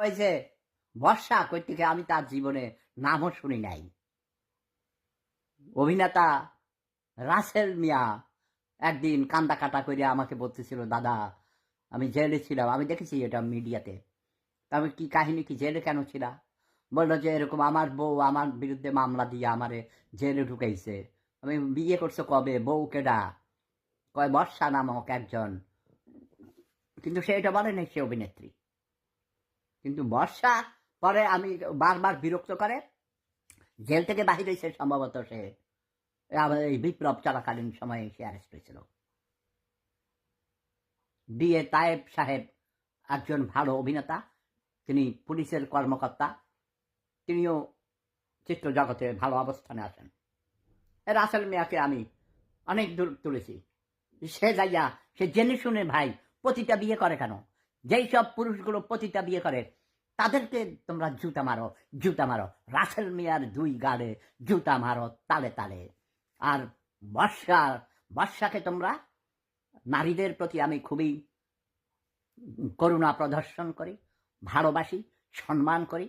ওই যে বর্ষা কই থেকে আমি তার জীবনে নামও শুনি নাই। অভিনেতা রাসেল মিয়া একদিন কান্দা কাটা করে আমাকে বলতেছিল, দাদা আমি জেলে ছিলাম। আমি দেখেছি এটা মিডিয়াতে। তবে কি কাহিনী, কি জেলে কেন ছিলা? বললো যে এরকম আমার বউ আমার বিরুদ্ধে মামলা দিয়ে আমারে জেলে ঢুকাইছে। আমি বিয়ে করছো কবে? বউ কেডা? কয় বর্ষা নামক একজন। কিন্তু সে এটা বলে নাই সে অভিনেত্রী। কিন্তু বর্ষা পরে আমি বারবার বিরক্ত করে জেল থেকে বাহির হয়েছে সম্ভবত সে এই বিপ্লব চলাকালীন সময়ে সে অ্যারেস্ট হয়েছিল। ডিএ তায়েব সাহেব একজন ভালো অভিনেতা, তিনি পুলিশের কর্মকর্তা, তিনিও চিত্র জগতে ভালো অবস্থানে আছেন। রাসেল মিয়াকে আমি অনেক দূর তুলেছি। সে যাইয়া সে জেনে শুনে ভাই প্রতিটা বিয়ে করে কেন? যেই সব পুরুষগুলো প্রতিটা বিয়ে করে তাদেরকে তোমরা জুতা মারো, জুতা মারো। রাসেল মিয়ার দুই গালে জুতা মারো তালে তালে। আর বর্ষাকে তোমরা, নারীদের প্রতি আমি খুবই করুণা প্রদর্শন করি, ভালোবাসি, সম্মান করি।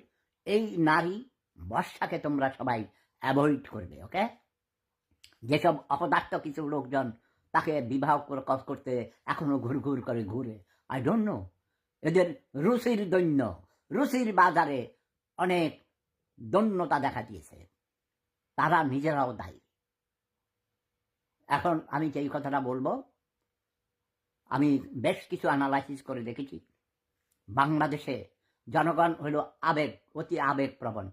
এই নারী বর্ষাকে তোমরা সবাই অ্যাভয়েড করবে, ওকে? যেসব অপদার্থ কিছু লোকজন তাকে বিবাহ করতে এখনো ঘুর করে ঘুরে, আই ডোন্ট নো, এদের রুচির দৈন্য, রুচির বাজারে অনেক দৈন্যতা দেখা দিয়েছে, তারা নিজেরাও দায়ী। এখন আমি যেই কথাটা বলবো, আমি বেশ কিছু অ্যানালাইসিস করে দেখেছি। বাংলাদেশে জনগণ হইল অতি আবেগপ্রবণ।